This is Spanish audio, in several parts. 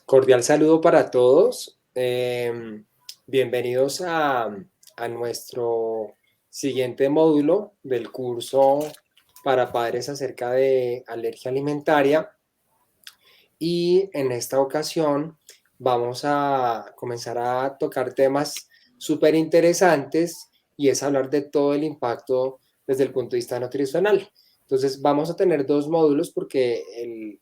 Cordial saludo para todos. Bienvenidos a nuestro siguiente módulo del curso para padres acerca de alergia alimentaria. Y en esta ocasión vamos a comenzar a tocar temas súper interesantes y es hablar de todo el impacto desde el punto de vista nutricional. Entonces vamos a tener dos módulos porque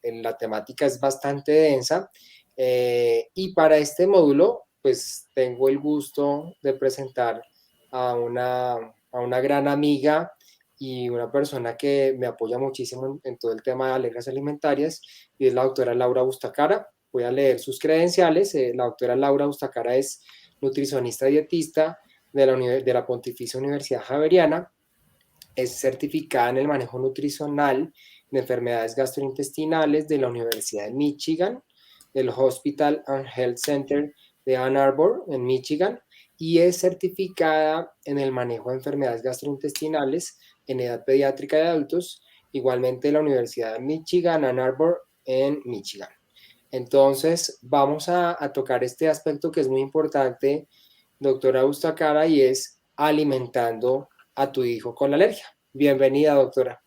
la temática es bastante densa y para este módulo pues tengo el gusto de presentar a una gran amiga y una persona que me apoya muchísimo en todo el tema de alergias alimentarias y es la doctora Laura Bustacara. Voy a leer sus credenciales. La doctora Laura Bustacara es nutricionista dietista de la Pontificia Universidad Javeriana, es certificada en el manejo nutricional de enfermedades gastrointestinales de la Universidad de Michigan, del Hospital and Health Center de Ann Arbor, en Michigan, y es certificada en el manejo de enfermedades gastrointestinales en edad pediátrica de adultos, igualmente de la Universidad de Michigan, Ann Arbor, en Michigan. Entonces, vamos a tocar este aspecto que es muy importante, doctora Bustacara, y es alimentando a tu hijo con la alergia. Bienvenida, doctora.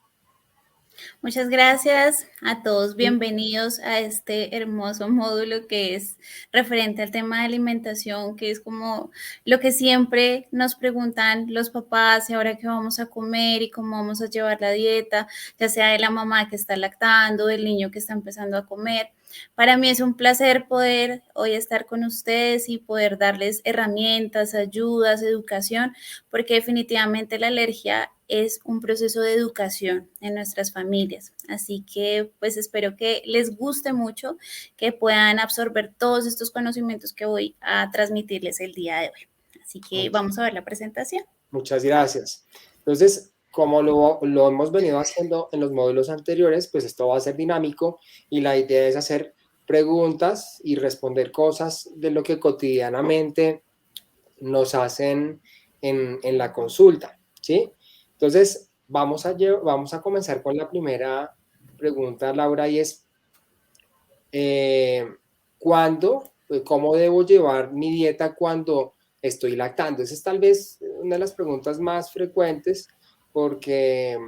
Muchas gracias a todos, bienvenidos a este hermoso módulo que es referente al tema de alimentación, que es como lo que siempre nos preguntan los papás, y ahora qué vamos a comer y cómo vamos a llevar la dieta, ya sea de la mamá que está lactando, del niño que está empezando a comer. Para mí es un placer poder hoy estar con ustedes y poder darles herramientas, ayudas, educación, porque definitivamente la alergia es un proceso de educación en nuestras familias. Así que pues espero que les guste mucho, que puedan absorber todos estos conocimientos que voy a transmitirles el día de hoy. Así que vamos a ver la presentación. Muchas gracias. Entonces, como lo hemos venido haciendo en los módulos anteriores, pues esto va a ser dinámico y la idea es hacer preguntas y responder cosas de lo que cotidianamente nos hacen en la consulta, ¿sí? Entonces, vamos a comenzar con la primera pregunta, Laura, y es, ¿cuándo, cómo debo llevar mi dieta cuando estoy lactando? Esa es tal vez una de las preguntas más frecuentes porque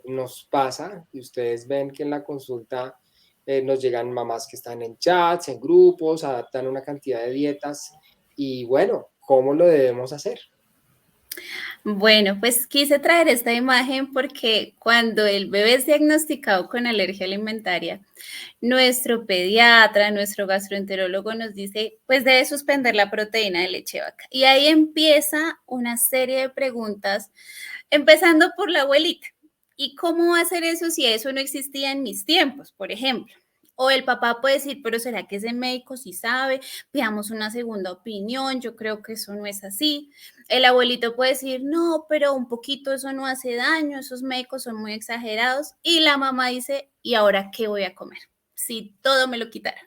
nos pasa, y ustedes ven que en la consulta nos llegan mamás que están en chats, en grupos, adaptan una cantidad de dietas y bueno, ¿cómo lo debemos hacer? Bueno, pues quise traer esta imagen porque cuando el bebé es diagnosticado con alergia alimentaria, nuestro pediatra, nuestro gastroenterólogo nos dice, pues debe suspender la proteína de leche de vaca. Y ahí empieza una serie de preguntas, empezando por la abuelita. ¿Y cómo va a hacer eso si eso no existía en mis tiempos, por ejemplo? O el papá puede decir, pero ¿será que ese médico sí sabe? Veamos una segunda opinión, yo creo que eso no es así. El abuelito puede decir, no, pero un poquito eso no hace daño, esos médicos son muy exagerados. Y la mamá dice, ¿y ahora qué voy a comer? Si todo me lo quitara.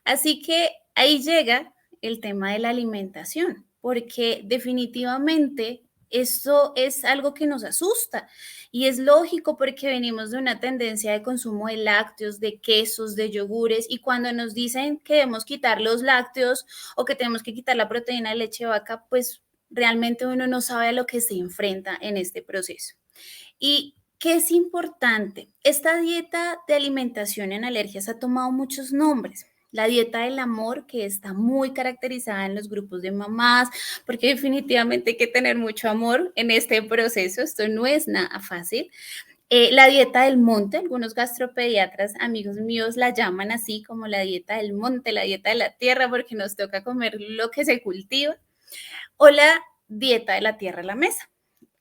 Así que ahí llega el tema de la alimentación, porque definitivamente eso es algo que nos asusta y es lógico porque venimos de una tendencia de consumo de lácteos, de quesos, de yogures y cuando nos dicen que debemos quitar los lácteos o que tenemos que quitar la proteína de leche de vaca, pues realmente uno no sabe a lo que se enfrenta en este proceso. ¿Y qué es importante? Esta dieta de alimentación en alergias ha tomado muchos nombres. La dieta del amor, que está muy caracterizada en los grupos de mamás, porque definitivamente hay que tener mucho amor en este proceso, esto no es nada fácil. La dieta del monte, algunos gastropediatras, amigos míos, la llaman así como la dieta del monte, la dieta de la tierra, porque nos toca comer lo que se cultiva, o la dieta de la tierra a la mesa.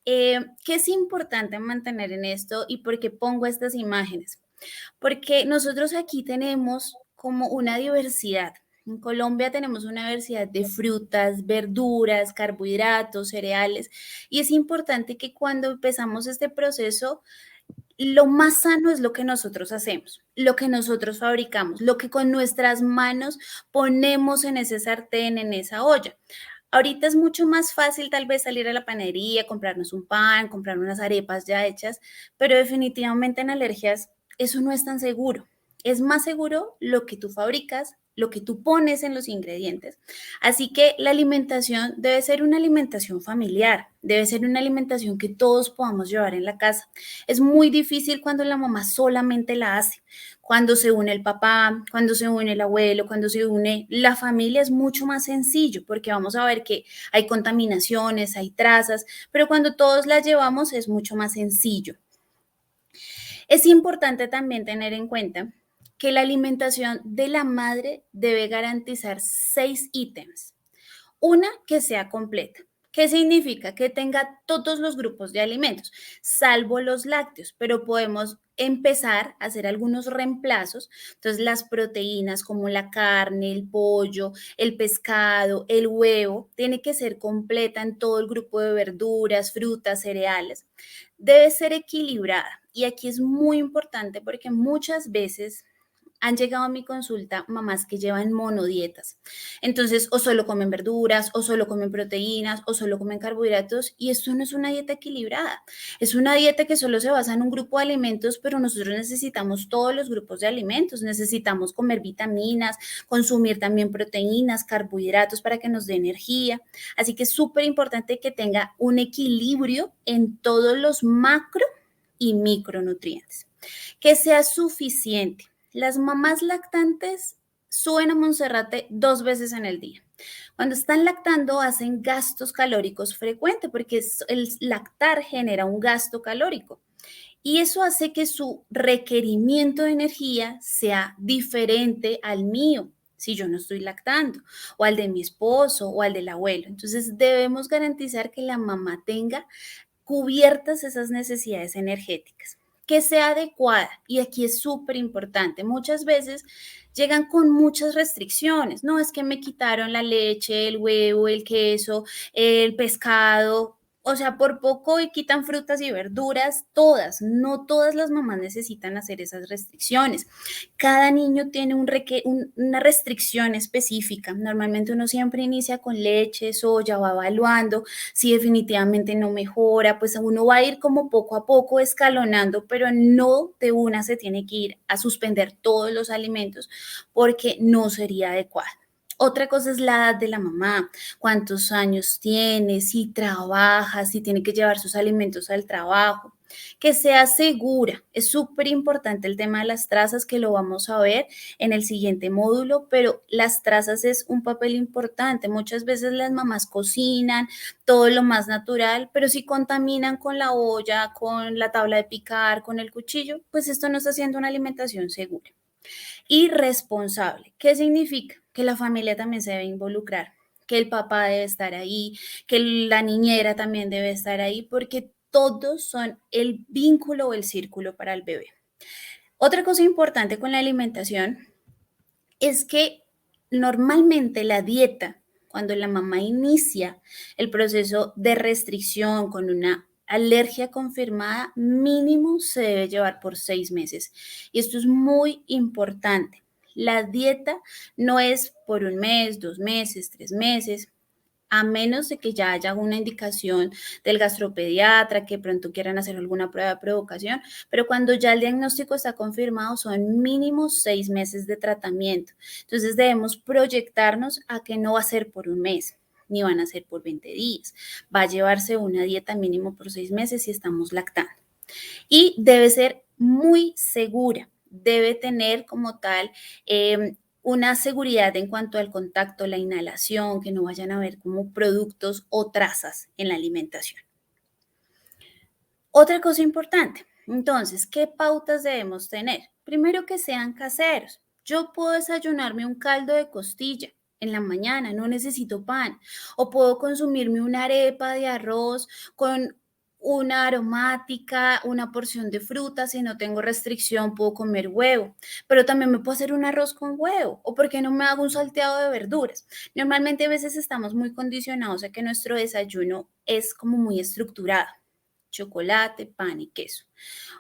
¿Qué es importante mantener en esto y por qué pongo estas imágenes? Porque nosotros aquí tenemos como una diversidad. En Colombia tenemos una diversidad de frutas, verduras, carbohidratos, cereales, y es importante que cuando empezamos este proceso, lo más sano es lo que nosotros hacemos, lo que nosotros fabricamos, lo que con nuestras manos ponemos en ese sartén, en esa olla. Ahorita es mucho más fácil tal vez salir a la panadería, comprarnos un pan, comprar unas arepas ya hechas, pero definitivamente en alergias eso no es tan seguro. Es más seguro lo que tú fabricas, lo que tú pones en los ingredientes. Así que la alimentación debe ser una alimentación familiar, debe ser una alimentación que todos podamos llevar en la casa. Es muy difícil cuando la mamá solamente la hace. Cuando se une el papá, cuando se une el abuelo, cuando se une la familia es mucho más sencillo porque vamos a ver que hay contaminaciones, hay trazas, pero cuando todos las llevamos es mucho más sencillo. Es importante también tener en cuenta que la alimentación de la madre debe garantizar 6 ítems. Una, que sea completa. ¿Qué significa? Que tenga todos los grupos de alimentos, salvo los lácteos, pero podemos empezar a hacer algunos reemplazos. Entonces, las proteínas como la carne, el pollo, el pescado, el huevo, tiene que ser completa en todo el grupo de verduras, frutas, cereales. Debe ser equilibrada. Y aquí es muy importante porque muchas veces han llegado a mi consulta mamás que llevan monodietas. Entonces, o solo comen verduras, o solo comen proteínas, o solo comen carbohidratos, y esto no es una dieta equilibrada. Es una dieta que solo se basa en un grupo de alimentos, pero nosotros necesitamos todos los grupos de alimentos. Necesitamos comer vitaminas, consumir también proteínas, carbohidratos para que nos dé energía. Así que es súper importante que tenga un equilibrio en todos los macro y micronutrientes. Que sea suficiente. Las mamás lactantes suben a Monserrate 2 veces en el día. Cuando están lactando hacen gastos calóricos frecuentes porque el lactar genera un gasto calórico y eso hace que su requerimiento de energía sea diferente al mío si yo no estoy lactando, o al de mi esposo, o al del abuelo. Entonces debemos garantizar que la mamá tenga cubiertas esas necesidades energéticas, que sea adecuada. Y aquí es súper importante. Muchas veces llegan con muchas restricciones. No, es que me quitaron la leche, el huevo, el queso, el pescado. O sea, por poco y quitan frutas y verduras, todas. No todas las mamás necesitan hacer esas restricciones. Cada niño tiene una restricción específica. Normalmente uno siempre inicia con leche, soya, va evaluando. Si definitivamente no mejora, pues uno va a ir como poco a poco escalonando, pero no de una se tiene que ir a suspender todos los alimentos porque no sería adecuado. Otra cosa es la edad de la mamá, cuántos años tiene, si trabaja, si tiene que llevar sus alimentos al trabajo, que sea segura. Es súper importante el tema de las trazas, que lo vamos a ver en el siguiente módulo, pero las trazas es un papel importante. Muchas veces las mamás cocinan todo lo más natural, pero si contaminan con la olla, con la tabla de picar, con el cuchillo, pues esto no está siendo una alimentación segura. Y responsable. ¿Qué significa? Que la familia también se debe involucrar, que el papá debe estar ahí, que la niñera también debe estar ahí, porque todos son el vínculo o el círculo para el bebé. Otra cosa importante con la alimentación es que normalmente la dieta, cuando la mamá inicia el proceso de restricción con una alergia confirmada, mínimo se debe llevar por 6 meses. Y esto es muy importante. La dieta no es por 1 mes, 2 meses, 3 meses, a menos de que ya haya una indicación del gastropediatra, que pronto quieran hacer alguna prueba de provocación, pero cuando ya el diagnóstico está confirmado son mínimo 6 meses de tratamiento. Entonces debemos proyectarnos a que no va a ser por 1 mes, ni van a ser por 20 días. Va a llevarse una dieta mínimo por 6 meses si estamos lactando. Y debe ser muy segura, debe tener como tal una seguridad en cuanto al contacto, la inhalación, que no vayan a ver como productos o trazas en la alimentación. Otra cosa importante, entonces, ¿qué pautas debemos tener? Primero, que sean caseros. Yo puedo desayunarme un caldo de costilla en la mañana, no necesito pan, o puedo consumirme una arepa de arroz con una aromática, una porción de fruta, si no tengo restricción puedo comer huevo, pero también me puedo hacer un arroz con huevo, o por qué no me hago un salteado de verduras. Normalmente a veces estamos muy condicionados a que nuestro desayuno es como muy estructurado: chocolate, pan y queso,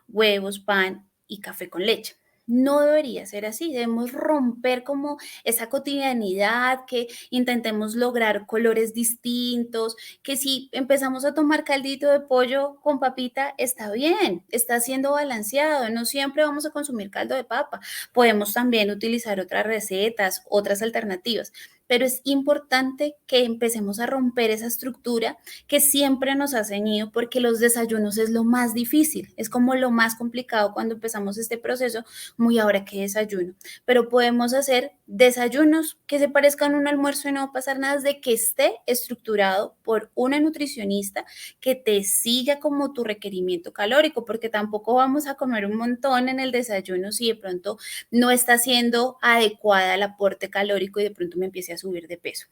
huevos, pan y café con leche. No debería ser así, debemos romper como esa cotidianidad, que intentemos lograr colores distintos, que si empezamos a tomar caldito de pollo con papita, está bien, está siendo balanceado, no siempre vamos a consumir caldo de papa, podemos también utilizar otras recetas, otras alternativas, pero es importante que empecemos a romper esa estructura que siempre nos ha ceñido, porque los desayunos es lo más difícil, es como lo más complicado cuando empezamos este proceso, muy ahora que desayuno, pero podemos hacer desayunos que se parezcan a un almuerzo y no va a pasar nada, de que esté estructurado por una nutricionista que te siga como tu requerimiento calórico, porque tampoco vamos a comer un montón en el desayuno si de pronto no está siendo adecuada el aporte calórico y de pronto me empiece a subir de peso.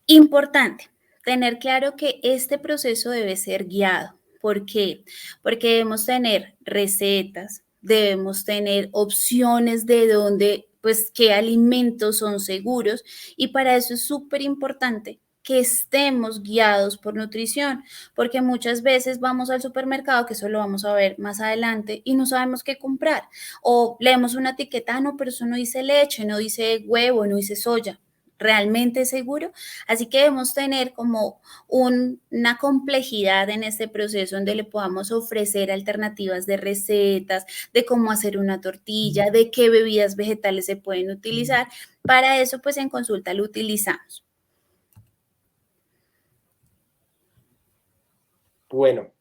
Importante tener claro que este proceso debe ser guiado. ¿Por qué? Porque debemos tener recetas, debemos tener opciones de dónde, pues, qué alimentos son seguros, y para eso es súper importante que estemos guiados por nutrición, porque muchas veces vamos al supermercado, que eso lo vamos a ver más adelante, y no sabemos qué comprar, o leemos una etiqueta, no, pero eso no dice leche, no dice huevo, no dice soya. ¿Realmente es seguro? Así que debemos tener como una complejidad en este proceso donde le podamos ofrecer alternativas de recetas, de cómo hacer una tortilla, de qué bebidas vegetales se pueden utilizar. Para eso, pues en consulta lo utilizamos. Bueno,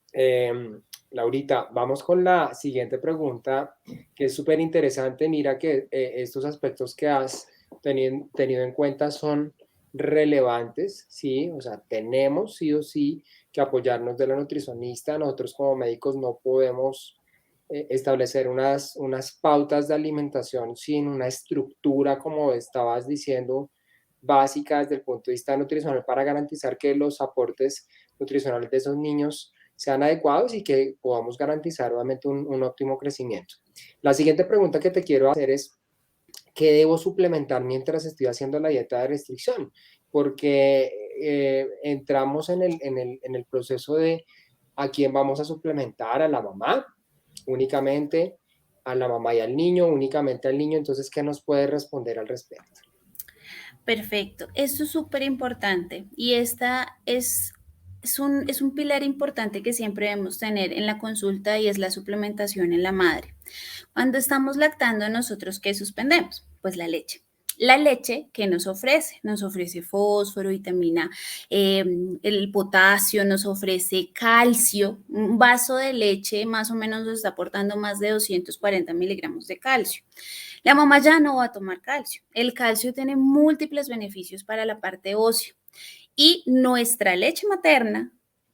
Laurita, vamos con la siguiente pregunta, que es súper interesante. Mira que estos aspectos que has tenido en cuenta son relevantes, ¿sí? O sea, tenemos sí o sí que apoyarnos de la nutricionista. Nosotros como médicos no podemos establecer unas pautas de alimentación sin una estructura, como estabas diciendo, básica desde el punto de vista nutricional para garantizar que los aportes nutricionales de esos niños sean adecuados y que podamos garantizar obviamente un óptimo crecimiento. La siguiente pregunta que te quiero hacer es, ¿qué debo suplementar mientras estoy haciendo la dieta de restricción? Porque entramos en el proceso de a quién vamos a suplementar, a la mamá únicamente, a la mamá y al niño, únicamente al niño. Entonces, ¿qué nos puede responder al respecto? Perfecto, esto es súper importante, y esta es un pilar importante que siempre debemos tener en la consulta, y es la suplementación en la madre. Cuando estamos lactando, nosotros, ¿qué suspendemos? Pues la leche. La leche que nos ofrece fósforo, vitamina, el potasio, nos ofrece calcio. Un vaso de leche más o menos nos está aportando más de 240 miligramos de calcio. La mamá ya no va a tomar calcio. El calcio tiene múltiples beneficios para la parte ósea, y nuestra leche materna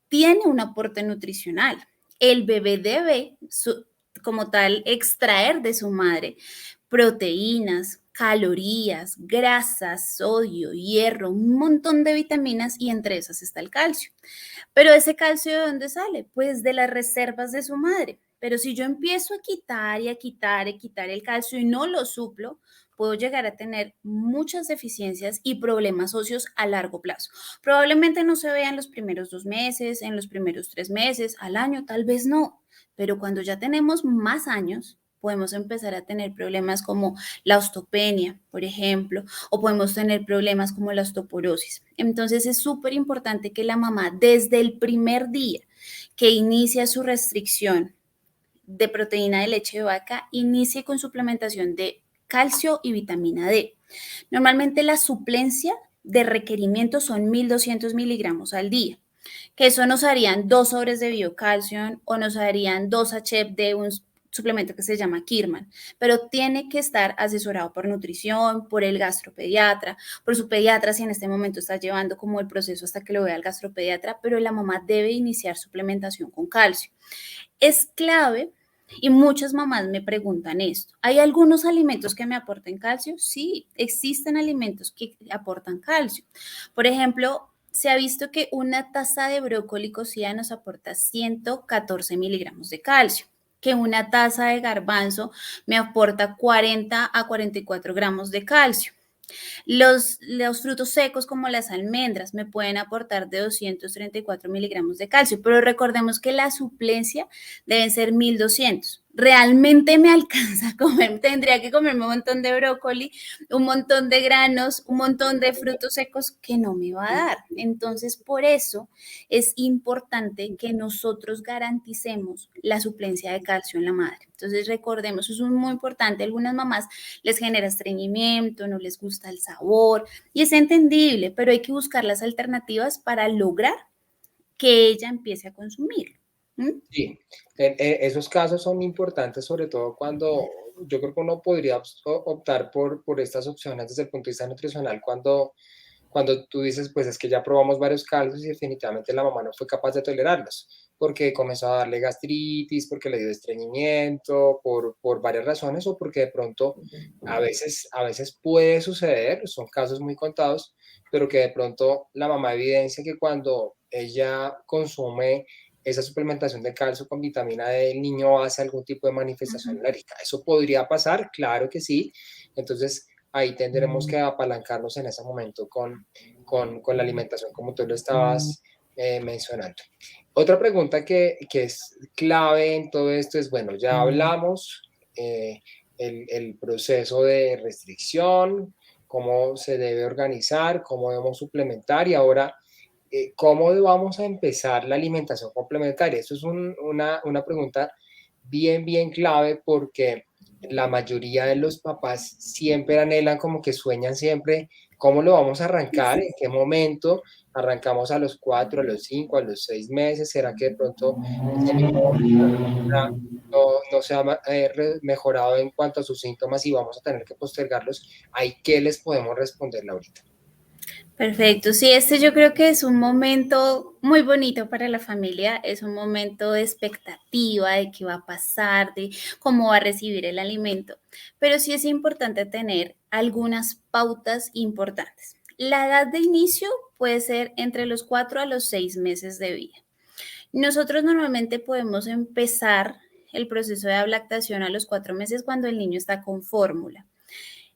tiene un aporte nutricional. El bebé debe, como tal, extraer de su madre proteínas, calorías, grasas, sodio, hierro, un montón de vitaminas, y entre esas está el calcio. Pero ese calcio, ¿de dónde sale? Pues de las reservas de su madre. Pero si yo empiezo a quitar y a quitar y quitar el calcio y no lo suplo, puedo llegar a tener muchas deficiencias y problemas óseos a largo plazo. Probablemente no se vean los primeros 2 meses, en los primeros 3 meses, al año, tal vez no. Pero cuando ya tenemos más años, podemos empezar a tener problemas como la osteopenia, por ejemplo, o podemos tener problemas como la osteoporosis. Entonces es súper importante que la mamá, desde el primer día que inicia su restricción de proteína de leche de vaca, inicie con suplementación de calcio y vitamina D. Normalmente la suplencia de requerimiento son 1.200 miligramos al día, que eso nos harían 2 sobres de biocalcio, o nos harían 2 HF de un suplemento que se llama Kirman, pero tiene que estar asesorado por nutrición, por el gastropediatra, por su pediatra, si en este momento está llevando como el proceso hasta que lo vea el gastropediatra, pero la mamá debe iniciar suplementación con calcio. Es clave, y muchas mamás me preguntan esto: ¿hay algunos alimentos que me aporten calcio? Sí, existen alimentos que aportan calcio. Por ejemplo, se ha visto que una taza de brócoli cocida nos aporta 114 miligramos de calcio, que una taza de garbanzo me aporta 40 a 44 gramos de calcio. Los frutos secos como las almendras me pueden aportar de 234 miligramos de calcio, pero recordemos que la suplencia deben ser 1200. Realmente me alcanza a comer, tendría que comerme un montón de brócoli, un montón de granos, un montón de frutos secos que no me va a dar. Entonces, por eso es importante que nosotros garanticemos la suplencia de calcio en la madre. Entonces, recordemos, eso es muy importante. Algunas mamás les genera estreñimiento, no les gusta el sabor y es entendible, pero hay que buscar las alternativas para lograr que ella empiece a consumir. Sí, esos casos son importantes, sobre todo cuando yo creo que uno podría optar por estas opciones desde el punto de vista nutricional, cuando tú dices, pues es que ya probamos varios caldos y definitivamente la mamá no fue capaz de tolerarlos, porque comenzó a darle gastritis, porque le dio estreñimiento, por varias razones, o porque de pronto a veces puede suceder, son casos muy contados, pero que de pronto la mamá evidencia que cuando ella consume esa suplementación de calcio con vitamina D, el niño hace algún tipo de manifestación alérgica. ¿Eso podría pasar? Claro que sí. Entonces, ahí tendremos que apalancarnos en ese momento con la alimentación, como tú lo estabas mencionando. Otra pregunta que es clave en todo esto es, bueno, ya hablamos el proceso de restricción, cómo se debe organizar, cómo debemos suplementar y ahora ¿cómo vamos a empezar la alimentación complementaria? Eso es una pregunta bien, bien clave porque la mayoría de los papás siempre anhelan, como que sueñan siempre, ¿cómo lo vamos a arrancar? ¿En qué momento? ¿Arrancamos a los 4, a los 5, a los 6 meses? ¿Será que de pronto ese niño no se ha mejorado en cuanto a sus síntomas y vamos a tener que postergarlos? ¿Ahí qué les podemos responder, Laurita? Perfecto, sí, este yo creo que es un momento muy bonito para la familia, es un momento de expectativa de qué va a pasar, de cómo va a recibir el alimento, pero sí es importante tener algunas pautas importantes. La edad de inicio puede ser entre los 4 a los 6 meses de vida. Nosotros normalmente podemos empezar el proceso de lactación a los 4 meses cuando el niño está con fórmula.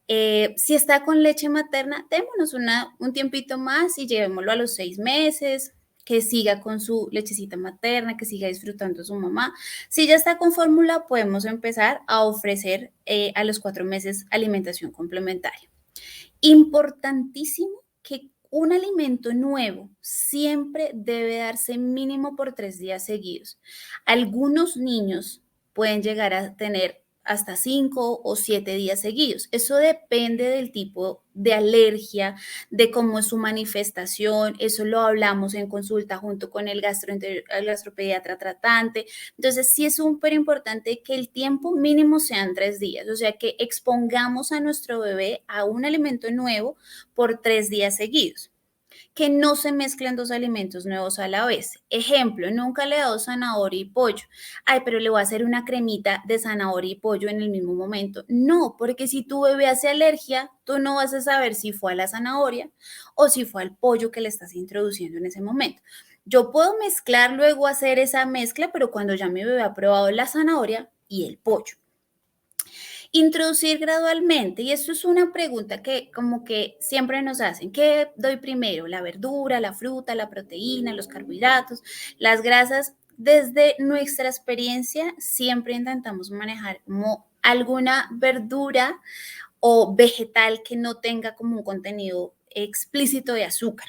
Si está con leche materna, démonos un tiempito más y llevémoslo a los 6 meses, que siga con su lechecita materna, que siga disfrutando su mamá. Si ya está con fórmula, podemos empezar a ofrecer a los 4 meses alimentación complementaria. Importantísimo que un alimento nuevo siempre debe darse mínimo por 3 días seguidos. Algunos niños pueden llegar a tener hasta 5 o 7 días seguidos. Eso depende del tipo de alergia, de cómo es su manifestación. Eso lo hablamos en consulta junto con el gastropediatra tratante. Entonces, sí es súper importante que el tiempo mínimo sean 3 días, o sea, que expongamos a nuestro bebé a un alimento nuevo por 3 días seguidos, que no se mezclen dos alimentos nuevos a la vez. Ejemplo, nunca le he dado zanahoria y pollo. Ay, pero le voy a hacer una cremita de zanahoria y pollo en el mismo momento. No, porque si tu bebé hace alergia, tú no vas a saber si fue a la zanahoria o si fue al pollo que le estás introduciendo en ese momento. Yo puedo mezclar, luego hacer esa mezcla, pero cuando ya mi bebé ha probado la zanahoria y el pollo. Introducir gradualmente, y esto es una pregunta que como que siempre nos hacen, ¿qué doy primero? ¿La verdura, la fruta, la proteína, los carbohidratos, las grasas? Desde nuestra experiencia siempre intentamos manejar como alguna verdura o vegetal que no tenga como un contenido explícito de azúcar.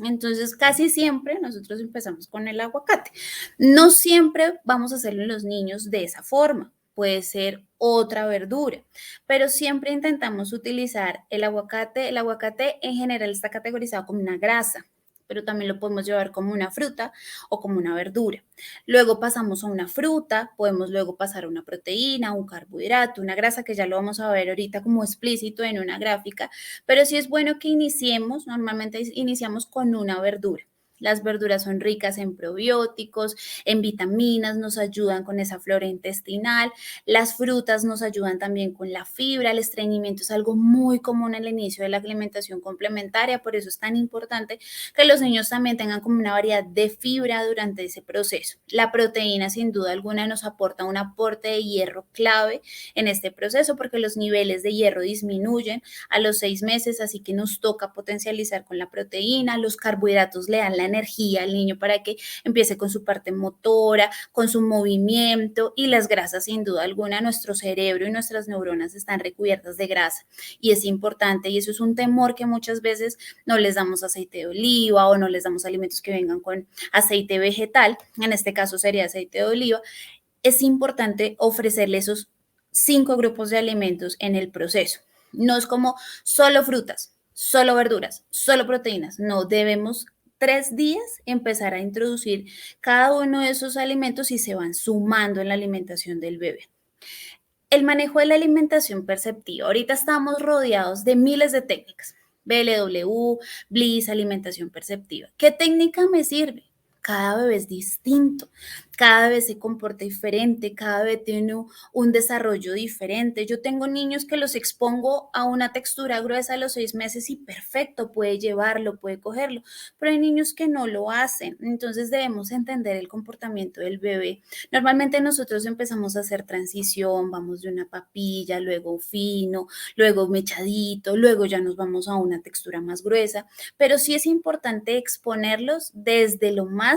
Entonces, casi siempre nosotros empezamos con el aguacate. No siempre vamos a hacerlo en los niños de esa forma. Puede ser otra verdura, pero siempre intentamos utilizar el aguacate. El aguacate en general está categorizado como una grasa, pero también lo podemos llevar como una fruta o como una verdura. Luego pasamos a una fruta, podemos luego pasar a una proteína, un carbohidrato, una grasa, que ya lo vamos a ver ahorita como explícito en una gráfica, pero sí es bueno que iniciemos, normalmente iniciamos con una verdura. Las verduras son ricas en probióticos, en vitaminas, nos ayudan con esa flora intestinal. Las frutas nos ayudan también con la fibra. El estreñimiento es algo muy común al inicio de la alimentación complementaria, por eso es tan importante que los niños también tengan como una variedad de fibra durante ese proceso. La proteína, sin duda alguna, nos aporta un aporte de hierro clave en este proceso porque los niveles de hierro disminuyen a los 6 meses, así que nos toca potencializar con la proteína. Los carbohidratos le dan la energía al niño para que empiece con su parte motora, con su movimiento, y las grasas, sin duda alguna, nuestro cerebro y nuestras neuronas están recubiertas de grasa y es importante, y eso es un temor que muchas veces no les damos aceite de oliva o no les damos alimentos que vengan con aceite vegetal, en este caso sería aceite de oliva. Es importante ofrecerle esos 5 grupos de alimentos en el proceso. No es como solo frutas, solo verduras, solo proteínas. No, debemos 3 días empezar a introducir cada uno de esos alimentos y se van sumando en la alimentación del bebé. El manejo de la alimentación perceptiva. Ahorita estamos rodeados de miles de técnicas. BLW, Bliss, alimentación perceptiva. ¿Qué técnica me sirve? Cada bebé es distinto, cada bebé se comporta diferente, cada bebé tiene un desarrollo diferente. Yo tengo niños que los expongo a una textura gruesa a los 6 meses y perfecto, puede llevarlo, puede cogerlo, pero hay niños que no lo hacen. Entonces debemos entender el comportamiento del bebé. Normalmente nosotros empezamos a hacer transición, vamos de una papilla, luego fino, luego mechadito, luego ya nos vamos a una textura más gruesa, pero sí es importante exponerlos desde lo más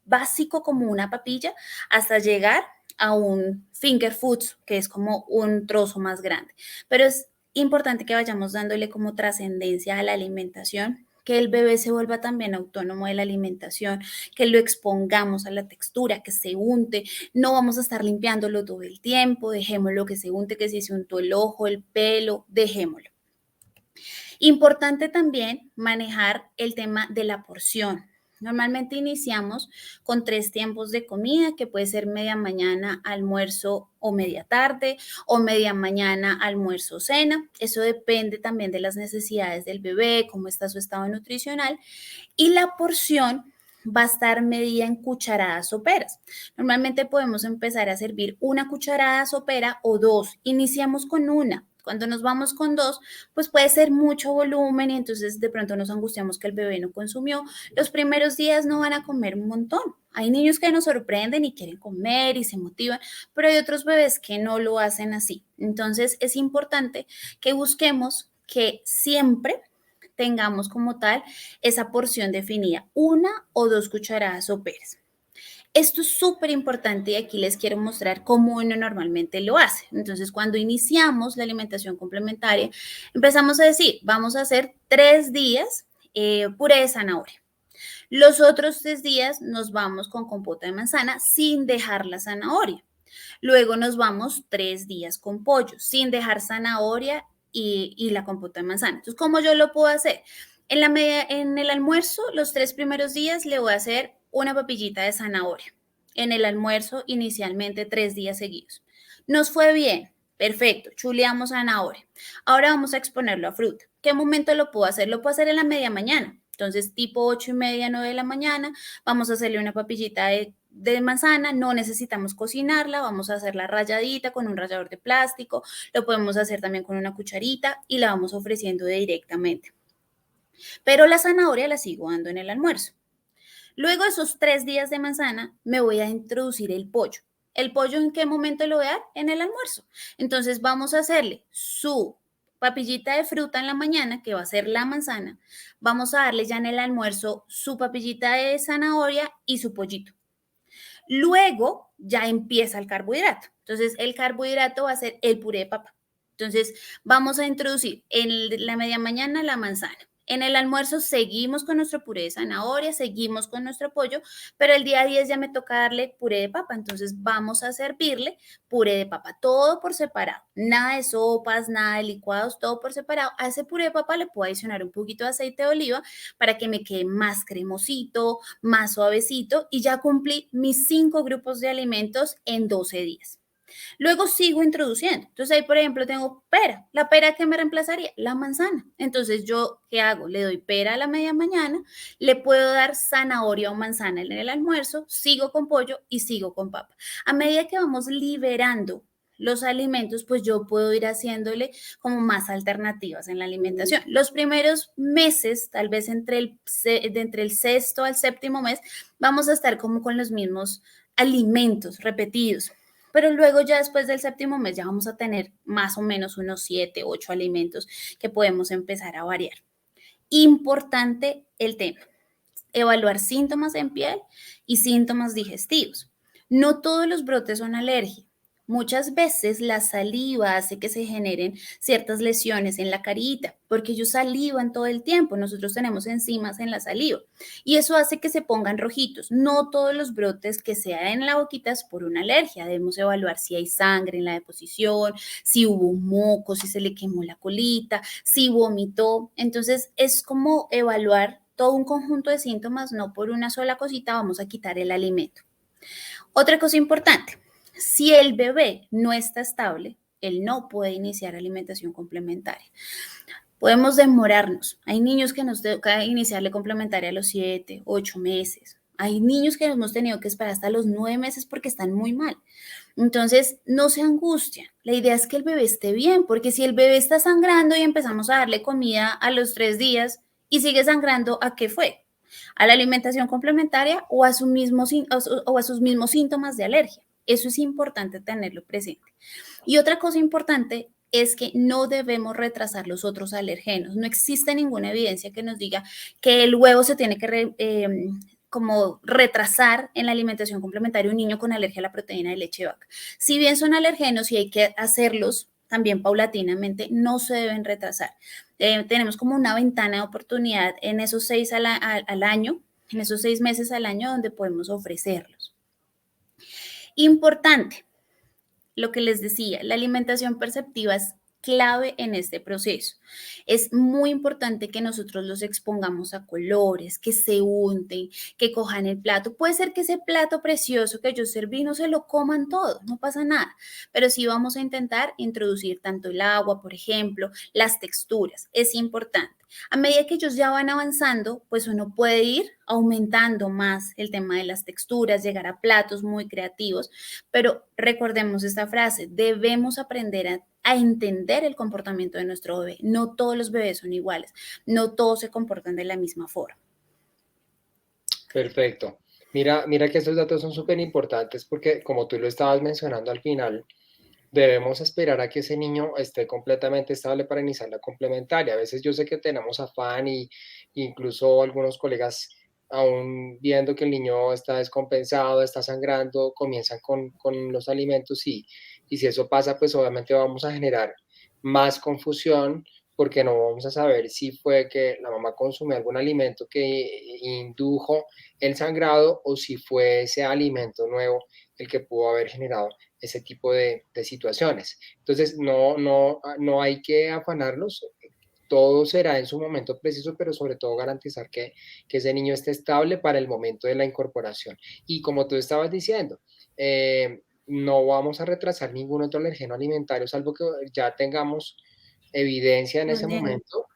básico como una papilla hasta llegar a un finger foods, que es como un trozo más grande. Pero es importante que vayamos dándole como trascendencia a la alimentación, que el bebé se vuelva también autónomo de la alimentación, que lo expongamos a la textura, que se unte. No vamos a estar limpiándolo todo el tiempo, dejémoslo que se unte, que si se untó el ojo, el pelo, dejémoslo. Importante también manejar el tema de la porción. Normalmente iniciamos con 3 tiempos de comida, que puede ser media mañana, almuerzo o media tarde, o media mañana, almuerzo, cena. Eso depende también de las necesidades del bebé, cómo está su estado nutricional. Y la porción va a estar medida en cucharadas soperas. Normalmente podemos empezar a servir una cucharada sopera o 2. Iniciamos con una. Cuando nos vamos con 2, pues puede ser mucho volumen y entonces de pronto nos angustiamos que el bebé no consumió. Los primeros días no van a comer un montón. Hay niños que nos sorprenden y quieren comer y se motivan, pero hay otros bebés que no lo hacen así. Entonces es importante que busquemos que siempre tengamos como tal esa porción definida, 1 o 2 cucharadas soperas. Esto es súper importante y aquí les quiero mostrar cómo uno normalmente lo hace. Entonces, cuando iniciamos la alimentación complementaria, empezamos a decir, vamos a hacer 3 días puré de zanahoria. Los otros 3 días nos vamos con compota de manzana sin dejar la zanahoria. Luego nos vamos 3 días con pollo, sin dejar zanahoria y la compota de manzana. Entonces, ¿cómo yo lo puedo hacer? En el almuerzo, los 3 primeros días le voy a hacer una papillita de zanahoria. En el almuerzo, inicialmente 3 días seguidos. Nos fue bien, perfecto, chuleamos zanahoria. Ahora vamos a exponerlo a fruta. ¿Qué momento lo puedo hacer? Lo puedo hacer en la media mañana. Entonces, tipo 8:30, 9 de la mañana, vamos a hacerle una papillita de manzana, no necesitamos cocinarla, vamos a hacerla ralladita con un rallador de plástico, lo podemos hacer también con una cucharita y la vamos ofreciendo directamente. Pero la zanahoria la sigo dando en el almuerzo. Luego de esos 3 días de manzana, me voy a introducir el pollo. ¿El pollo en qué momento lo voy a dar? En el almuerzo. Entonces vamos a hacerle su papillita de fruta en la mañana, que va a ser la manzana. Vamos a darle ya en el almuerzo su papillita de zanahoria y su pollito. Luego ya empieza el carbohidrato. Entonces el carbohidrato va a ser el puré de papa. Entonces vamos a introducir en la media mañana la manzana. En el almuerzo seguimos con nuestro puré de zanahoria, seguimos con nuestro pollo, pero el día 10 ya me toca darle puré de papa. Entonces vamos a servirle puré de papa, todo por separado. Nada de sopas, nada de licuados, todo por separado. A ese puré de papa le puedo adicionar un poquito de aceite de oliva para que me quede más cremosito, más suavecito y ya cumplí mis 5 grupos de alimentos en 12 días. Luego sigo introduciendo. Entonces ahí, por ejemplo, tengo pera. ¿La pera qué me reemplazaría? La manzana. Entonces yo, ¿qué hago? Le doy pera a la media mañana, le puedo dar zanahoria o manzana en el almuerzo, sigo con pollo y sigo con papa. A medida que vamos liberando los alimentos, pues yo puedo ir haciéndole como más alternativas en la alimentación. Los primeros meses, tal vez entre el sexto al séptimo mes, vamos a estar como con los mismos alimentos repetidos. Pero luego ya después del séptimo mes ya vamos a tener más o menos unos 7, 8 alimentos que podemos empezar a variar. Importante el tema, evaluar síntomas en piel y síntomas digestivos. No todos los brotes son alergia. Muchas veces la saliva hace que se generen ciertas lesiones en la carita, porque ellos salivan todo el tiempo. Nosotros tenemos enzimas en la saliva y eso hace que se pongan rojitos. No todos los brotes que se dan en la boquita es por una alergia. Debemos evaluar si hay sangre en la deposición, si hubo un moco, si se le quemó la colita, si vomitó. Entonces es como evaluar todo un conjunto de síntomas, no por una sola cosita vamos a quitar el alimento. Otra cosa importante, si el bebé no está estable, él no puede iniciar alimentación complementaria. Podemos demorarnos. Hay niños que nos toca iniciarle complementaria a los 7, 8 meses. Hay niños que hemos tenido que esperar hasta los 9 meses porque están muy mal. Entonces, no se angustien. La idea es que el bebé esté bien, porque si el bebé está sangrando y empezamos a darle comida a los 3 días y sigue sangrando, ¿a qué fue? ¿A la alimentación complementaria o a sus mismos síntomas de alergia? Eso es importante tenerlo presente. Y otra cosa importante es que no debemos retrasar los otros alergenos. No existe ninguna evidencia que nos diga que el huevo se tiene que como retrasar en la alimentación complementaria un niño con alergia a la proteína de leche de vaca. Si bien son alergenos y hay que hacerlos también paulatinamente, no se deben retrasar. Tenemos como una ventana de oportunidad en esos 6 al año, en esos 6 meses al año donde podemos ofrecerlos. Importante, lo que les decía, la alimentación perceptiva es clave en este proceso. Es muy importante que nosotros los expongamos a colores, que se unten, que cojan el plato. Puede ser que ese plato precioso que yo serví no se lo coman todo, no pasa nada, pero sí vamos a intentar introducir tanto el agua, por ejemplo, las texturas. Es importante. A medida que ellos ya van avanzando, pues uno puede ir aumentando más el tema de las texturas, llegar a platos muy creativos, pero recordemos esta frase, debemos aprender a entender el comportamiento de nuestro bebé. No todos los bebés son iguales, no todos se comportan de la misma forma. Perfecto. Mira que estos datos son súper importantes porque como tú lo estabas mencionando al final, debemos esperar a que ese niño esté completamente estable para iniciar la complementaria. A veces yo sé que tenemos afán y incluso algunos colegas, aún viendo que el niño está descompensado, está sangrando, comienzan con los alimentos y si eso pasa, pues obviamente vamos a generar más confusión porque no vamos a saber si fue que la mamá consumió algún alimento que indujo el sangrado o si fue ese alimento nuevo el que pudo haber generado ese tipo de situaciones. Entonces, no hay que afanarnos, todo será en su momento preciso, pero sobre todo garantizar que ese niño esté estable para el momento de la incorporación. Y como tú estabas diciendo, no vamos a retrasar ningún otro alergeno alimentario, salvo que ya tengamos evidencia en ese momento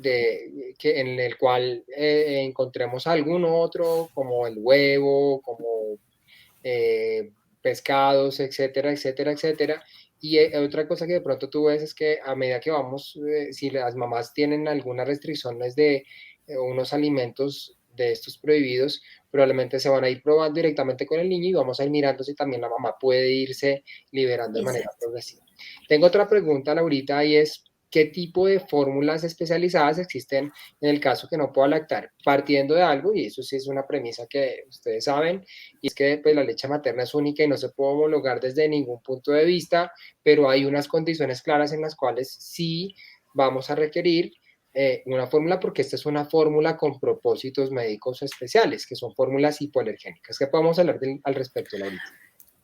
en el cual encontremos algún otro, como el huevo, como pescados, etcétera, etcétera, etcétera. Y otra cosa que de pronto tú ves es que a medida que vamos, si las mamás tienen algunas restricciones de unos alimentos de estos prohibidos, probablemente se van a ir probando directamente con el niño y vamos a ir mirando si también la mamá puede irse liberando de manera Exacto. progresiva. Tengo otra pregunta, Laurita, y es, ¿qué tipo de fórmulas especializadas existen en el caso que no pueda lactar? Partiendo de algo, y eso sí es una premisa que ustedes saben, y es que pues, la leche materna es única y no se puede homologar desde ningún punto de vista, pero hay unas condiciones claras en las cuales sí vamos a requerir una fórmula, porque esta es una fórmula con propósitos médicos especiales, que son fórmulas hipoalergénicas. ¿Qué podemos hablar al respecto, Laurita?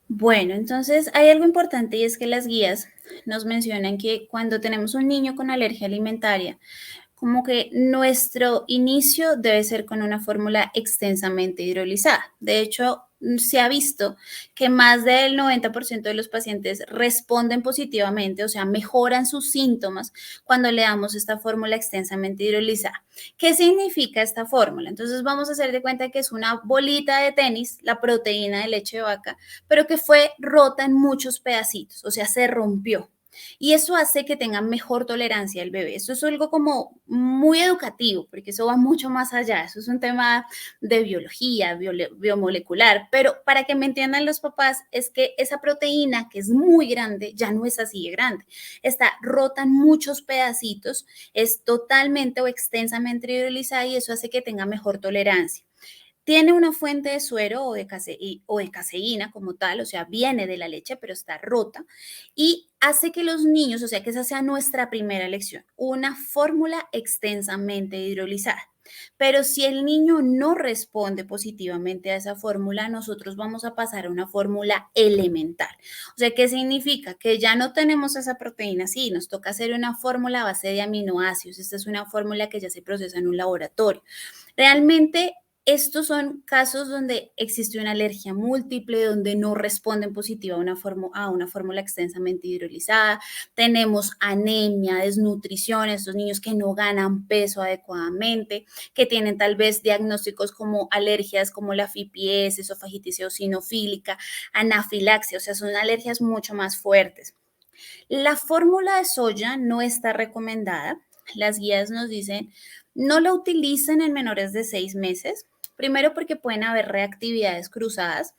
Bueno, entonces hay algo importante y es que las guías nos mencionan que cuando tenemos un niño con alergia alimentaria, como que nuestro inicio debe ser con una fórmula extensamente hidrolizada. De hecho, se ha visto que más del 90% de los pacientes responden positivamente, o sea, mejoran sus síntomas cuando le damos esta fórmula extensamente hidrolizada. ¿Qué significa esta fórmula? Entonces vamos a hacer de cuenta que es una bolita de tenis, la proteína de leche de vaca, pero que fue rota en muchos pedacitos, o sea, se rompió. Y eso hace que tengan mejor tolerancia el bebé. Eso es algo como muy educativo, porque eso va mucho más allá. Eso es un tema de biología, biomolecular, pero para que me entiendan los papás, es que esa proteína que es muy grande, ya no es así de grande. Está rota en muchos pedacitos, es totalmente o extensamente hidrolizada y eso hace que tenga mejor tolerancia. Tiene una fuente de suero o de caseína como tal, o sea, viene de la leche, pero está rota y hace que los niños, o sea, que esa sea nuestra primera lección, una fórmula extensamente hidrolizada. Pero si el niño no responde positivamente a esa fórmula, nosotros vamos a pasar a una fórmula elemental. O sea, ¿qué significa? Que ya no tenemos esa proteína, sí, nos toca hacer una fórmula a base de aminoácidos. Esta es una fórmula que ya se procesa en un laboratorio. Realmente estos son casos donde existe una alergia múltiple, donde no responden positiva a una fórmula extensamente hidrolizada. Tenemos anemia, desnutrición, estos niños que no ganan peso adecuadamente, que tienen tal vez diagnósticos como alergias como la FIPS, esofagitis eosinofílica, anafilaxia, o sea, son alergias mucho más fuertes. La fórmula de soya no está recomendada. Las guías nos dicen no la utilicen en menores de 6 meses. Primero porque pueden haber reactividades cruzadas,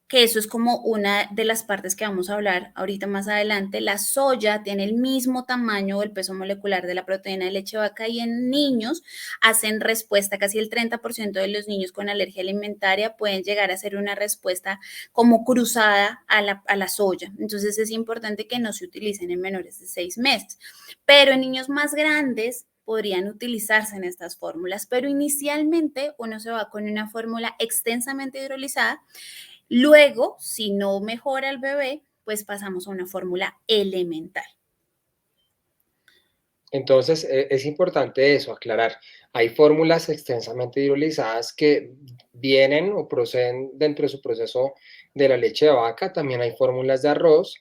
que eso es como una de las partes que vamos a hablar ahorita más adelante. La soya tiene el mismo tamaño o el peso molecular de la proteína de leche de vaca y en niños hacen respuesta, casi el 30% de los niños con alergia alimentaria pueden llegar a hacer una respuesta como cruzada a la soya. Entonces es importante que no se utilicen en menores de 6 meses. Pero en niños más grandes podrían utilizarse en estas fórmulas, pero inicialmente uno se va con una fórmula extensamente hidrolizada. Luego, si no mejora el bebé, pues pasamos a una fórmula elemental. Entonces, es importante eso, aclarar. Hay fórmulas extensamente hidrolizadas que vienen o proceden dentro de su proceso de la leche de vaca. También hay fórmulas de arroz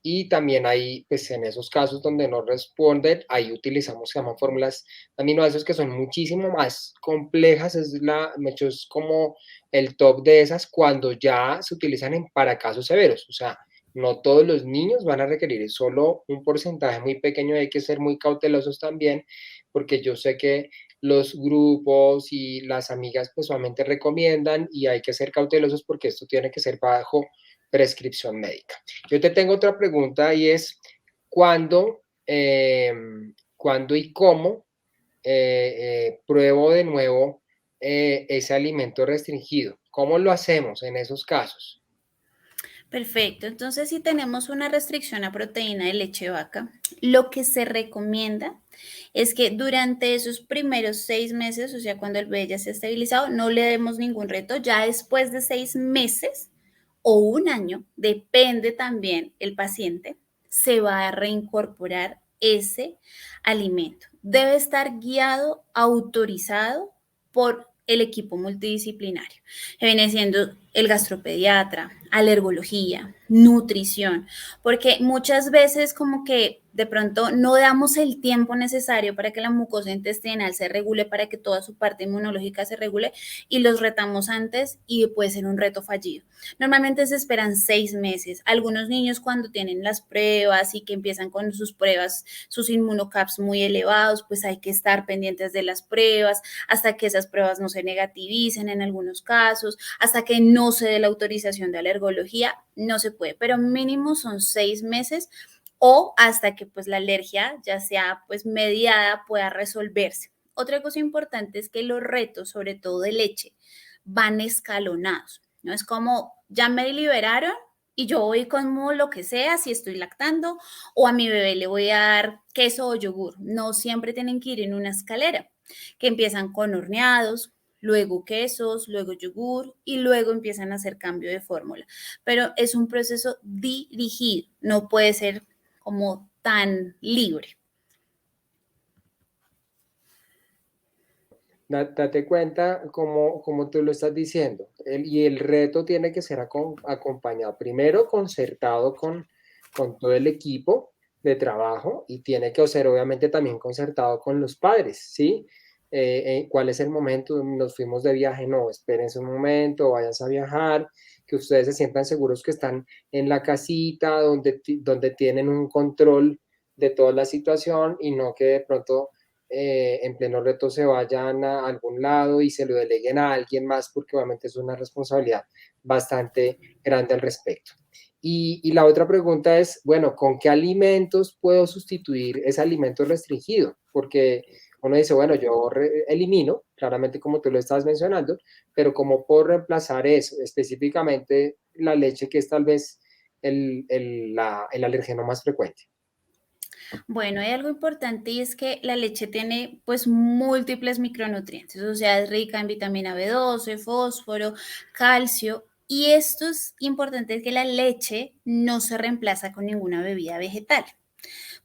y también hay, pues en esos casos donde no responden, ahí utilizamos, se llaman fórmulas de aminoácidos que son muchísimo más complejas. Es como el top de esas cuando ya se utilizan para casos severos. O sea, no todos los niños van a requerir, solo un porcentaje muy pequeño, hay que ser muy cautelosos también, porque yo sé que los grupos y las amigas pues solamente recomiendan y hay que ser cautelosos porque esto tiene que ser bajo prescripción médica. Yo te tengo otra pregunta y es, ¿cuándo, cuándo y cómo pruebo de nuevo ese alimento restringido? ¿Cómo lo hacemos en esos casos? Perfecto, entonces si tenemos una restricción a proteína de leche de vaca, lo que se recomienda es que durante esos primeros 6 meses, o sea, cuando el bebé ya se ha estabilizado, no le demos ningún reto. Ya después de 6 meses o un año, depende también el paciente, se va a reincorporar ese alimento. Debe estar guiado, autorizado por el equipo multidisciplinario, que viene siendo el gastropediatra, alergología, nutrición, porque muchas veces como que de pronto no damos el tiempo necesario para que la mucosa intestinal se regule, para que toda su parte inmunológica se regule y los retamos antes y puede ser un reto fallido. Normalmente se esperan 6 meses. Algunos niños cuando tienen las pruebas y que empiezan con sus pruebas, sus inmunocaps muy elevados, pues hay que estar pendientes de las pruebas hasta que esas pruebas no se negativicen en algunos casos, hasta que no se dé la autorización de alergología, no se puede, pero mínimo son 6 meses o hasta que pues la alergia ya sea pues mediada pueda resolverse. Otra cosa importante es que los retos, sobre todo de leche, van escalonados. No es como ya me liberaron y yo voy como lo que sea, si estoy lactando o a mi bebé le voy a dar queso o yogur. No siempre tienen que ir en una escalera, que empiezan con horneados, luego quesos, luego yogur y luego empiezan a hacer cambio de fórmula. Pero es un proceso dirigido, no puede ser como tan libre. Date cuenta como tú lo estás diciendo. Y el reto tiene que ser acompañado, primero concertado con todo el equipo de trabajo y tiene que ser obviamente también concertado con los padres, ¿sí? ¿Cuál es el momento? Nos fuimos de viaje, no, espérense un momento, váyanse a viajar, que ustedes se sientan seguros que están en la casita donde tienen un control de toda la situación y no que de pronto en pleno reto se vayan a algún lado y se lo deleguen a alguien más, porque obviamente es una responsabilidad bastante grande al respecto. Y la otra pregunta es, bueno, ¿con qué alimentos puedo sustituir ese alimento restringido? Porque uno dice, bueno, yo elimino, claramente como tú lo estás mencionando, pero ¿cómo puedo reemplazar eso? Específicamente la leche, que es tal vez el alérgeno más frecuente. Bueno, hay algo importante y es que la leche tiene pues múltiples micronutrientes, o sea, es rica en vitamina B12, fósforo, calcio. Y esto es importante, que la leche no se reemplaza con ninguna bebida vegetal.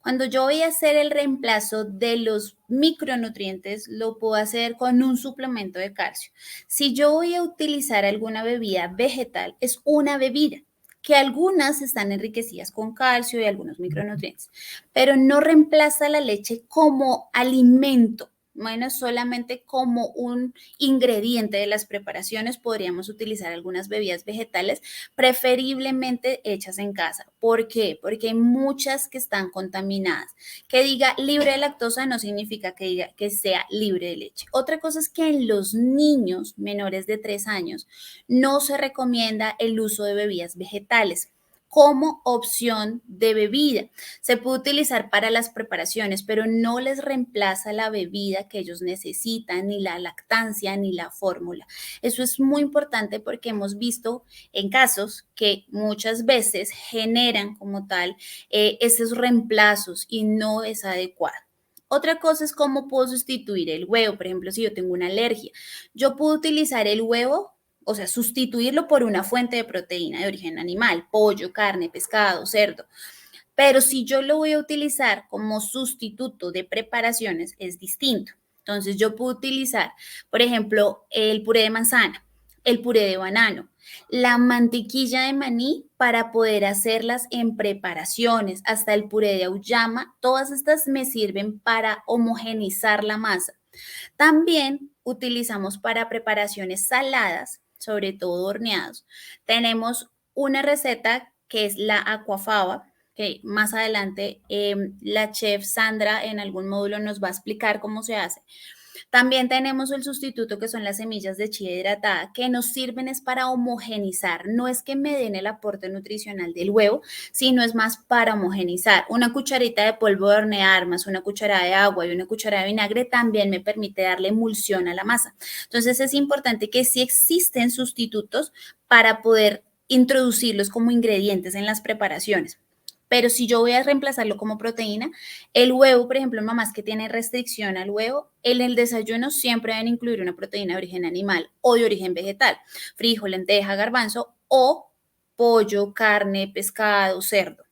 Cuando yo voy a hacer el reemplazo de los micronutrientes, lo puedo hacer con un suplemento de calcio. Si yo voy a utilizar alguna bebida vegetal, es una bebida que algunas están enriquecidas con calcio y algunos micronutrientes, pero no reemplaza la leche como alimento. Bueno, solamente como un ingrediente de las preparaciones podríamos utilizar algunas bebidas vegetales, preferiblemente hechas en casa. ¿Por qué? Porque hay muchas que están contaminadas. Que diga libre de lactosa no significa que diga que sea libre de leche. Otra cosa es que en los niños menores de 3 años no se recomienda el uso de bebidas vegetales como opción de bebida. Se puede utilizar para las preparaciones, pero no les reemplaza la bebida que ellos necesitan, ni la lactancia, ni la fórmula. Eso es muy importante porque hemos visto en casos que muchas veces generan como tal esos reemplazos y no es adecuado. Otra cosa es cómo puedo sustituir el huevo. Por ejemplo, si yo tengo una alergia, yo puedo utilizar el huevo, o sea, sustituirlo por una fuente de proteína de origen animal, pollo, carne, pescado, cerdo. Pero si yo lo voy a utilizar como sustituto de preparaciones, es distinto. Entonces yo puedo utilizar, por ejemplo, el puré de manzana, el puré de banano, la mantequilla de maní para poder hacerlas en preparaciones, hasta el puré de auyama. Todas estas me sirven para homogenizar la masa. También utilizamos para preparaciones saladas, sobre todo horneados. Tenemos una receta que es la aquafaba, que más adelante la chef Sandra en algún módulo nos va a explicar cómo se hace. También tenemos el sustituto, que son las semillas de chía hidratada, que nos sirven es para homogenizar. No es que me den el aporte nutricional del huevo, sino es más para homogenizar. Una cucharita de polvo de hornear más una cucharada de agua y una cucharada de vinagre también me permite darle emulsión a la masa. Entonces es importante que sí existen sustitutos para poder introducirlos como ingredientes en las preparaciones. Pero si yo voy a reemplazarlo como proteína, el huevo, por ejemplo, mamás que tienen restricción al huevo, en el desayuno siempre deben incluir una proteína de origen animal o de origen vegetal, frijol, lenteja, garbanzo o pollo, carne, pescado, cerdo.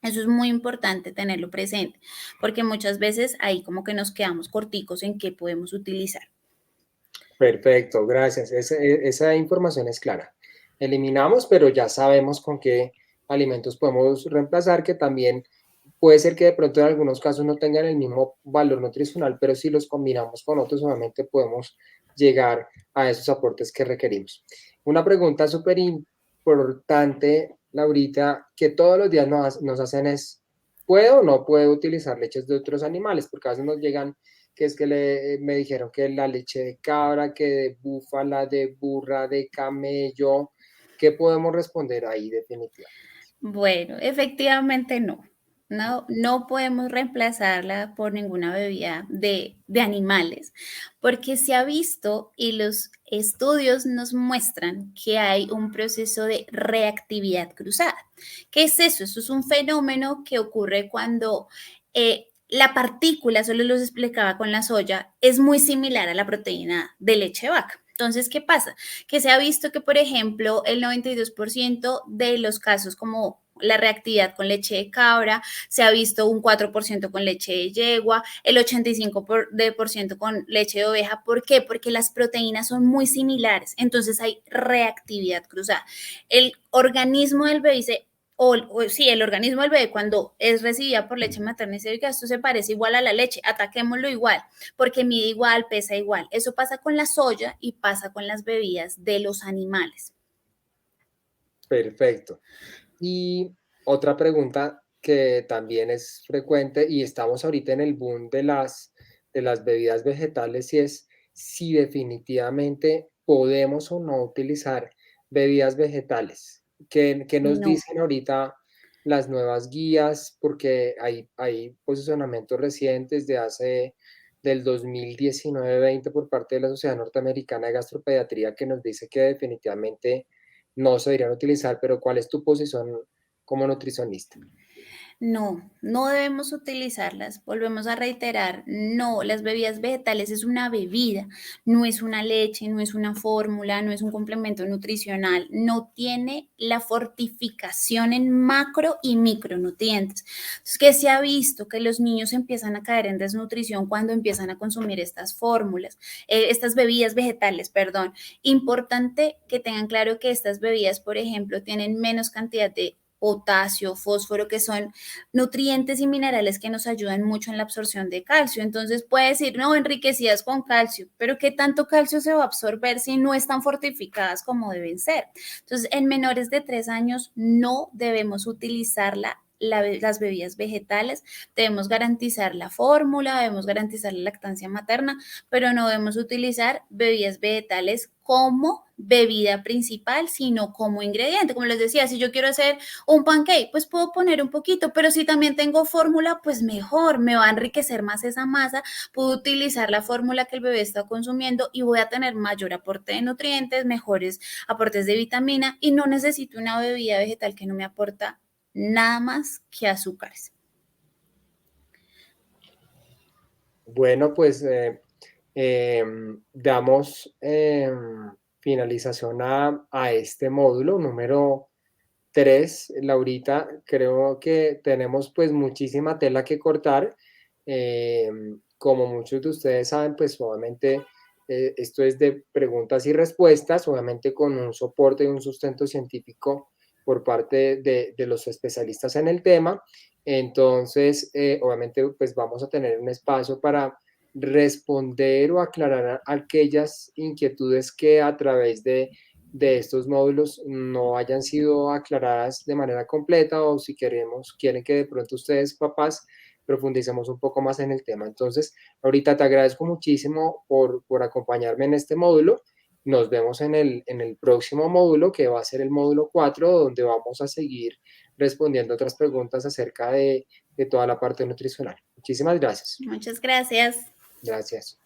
Eso es muy importante tenerlo presente, porque muchas veces ahí como que nos quedamos corticos en qué podemos utilizar. Perfecto, gracias. Esa información es clara. Eliminamos, pero ya sabemos con qué alimentos podemos reemplazar, que también puede ser que de pronto en algunos casos no tengan el mismo valor nutricional, pero si los combinamos con otros, obviamente podemos llegar a esos aportes que requerimos. Una pregunta súper importante, Laurita, que todos los días nos hacen es, ¿puedo o no puedo utilizar leches de otros animales? Porque a veces nos llegan que es que me dijeron que la leche de cabra, que de búfala, de burra, de camello. ¿Qué podemos responder ahí definitivamente? Bueno, efectivamente no. No, no podemos reemplazarla por ninguna bebida de animales, porque se ha visto y los estudios nos muestran que hay un proceso de reactividad cruzada. ¿Qué es eso? Eso es un fenómeno que ocurre cuando la partícula, solo los explicaba con la soya, es muy similar a la proteína de leche de vaca. Entonces, ¿qué pasa? Que se ha visto que, por ejemplo, el 92% de los casos como la reactividad con leche de cabra, se ha visto un 4% con leche de yegua, el 85% con leche de oveja. ¿Por qué? Porque las proteínas son muy similares, entonces hay reactividad cruzada. El organismo del bebé dice, sí, el organismo del bebé cuando es recibida por leche materna y se ve que esto se parece igual a la leche, ataquémoslo igual, porque mide igual, pesa igual. Eso pasa con la soya y pasa con las bebidas de los animales. Perfecto. Y otra pregunta que también es frecuente y estamos ahorita en el boom de las bebidas vegetales y es si definitivamente podemos o no utilizar bebidas vegetales. ¿Qué nos No, dicen ahorita las nuevas guías? Porque hay posicionamientos recientes de hace del 2019-20 por parte de la Sociedad Norteamericana de Gastropediatría que nos dice que definitivamente no se deberían utilizar, pero ¿cuál es tu posición como nutricionista? no, no debemos utilizarlas. Volvemos a reiterar, no, las bebidas vegetales es una bebida, no es una leche, no es una fórmula, no es un complemento nutricional, no tiene la fortificación en macro y micronutrientes. Entonces, ¿qué se ha visto? Que los niños empiezan a caer en desnutrición cuando empiezan a consumir estas fórmulas, estas bebidas vegetales, perdón. Importante que tengan claro que estas bebidas, por ejemplo, tienen menos cantidad de potasio, fósforo, que son nutrientes y minerales que nos ayudan mucho en la absorción de calcio. Entonces puede decir, no, enriquecidas con calcio, pero ¿qué tanto calcio se va a absorber si no están fortificadas como deben ser? Entonces, en menores de 3 años no debemos utilizar las bebidas vegetales, debemos garantizar la fórmula, debemos garantizar la lactancia materna, pero no debemos utilizar bebidas vegetales como bebida principal, sino como ingrediente. Como les decía, si yo quiero hacer un pancake, pues puedo poner un poquito, pero si también tengo fórmula, pues mejor, me va a enriquecer más esa masa, puedo utilizar la fórmula que el bebé está consumiendo y voy a tener mayor aporte de nutrientes, mejores aportes de vitamina y no necesito una bebida vegetal que no me aporta nada más que azúcares. Bueno, pues damos finalización a este módulo número 3. Laurita, creo que tenemos pues muchísima tela que cortar. Como muchos de ustedes saben, pues obviamente esto es de preguntas y respuestas, obviamente con un soporte y un sustento científico por parte de los especialistas en el tema. Entonces, obviamente, pues vamos a tener un espacio para responder o aclarar aquellas inquietudes que a través de estos módulos no hayan sido aclaradas de manera completa o si quieren que de pronto ustedes, papás, profundicemos un poco más en el tema. Entonces, ahorita te agradezco muchísimo por acompañarme en este módulo. Nos vemos en el próximo módulo, que va a ser el módulo 4 donde vamos a seguir respondiendo otras preguntas acerca de toda la parte nutricional. Muchísimas gracias. Muchas gracias. Gracias.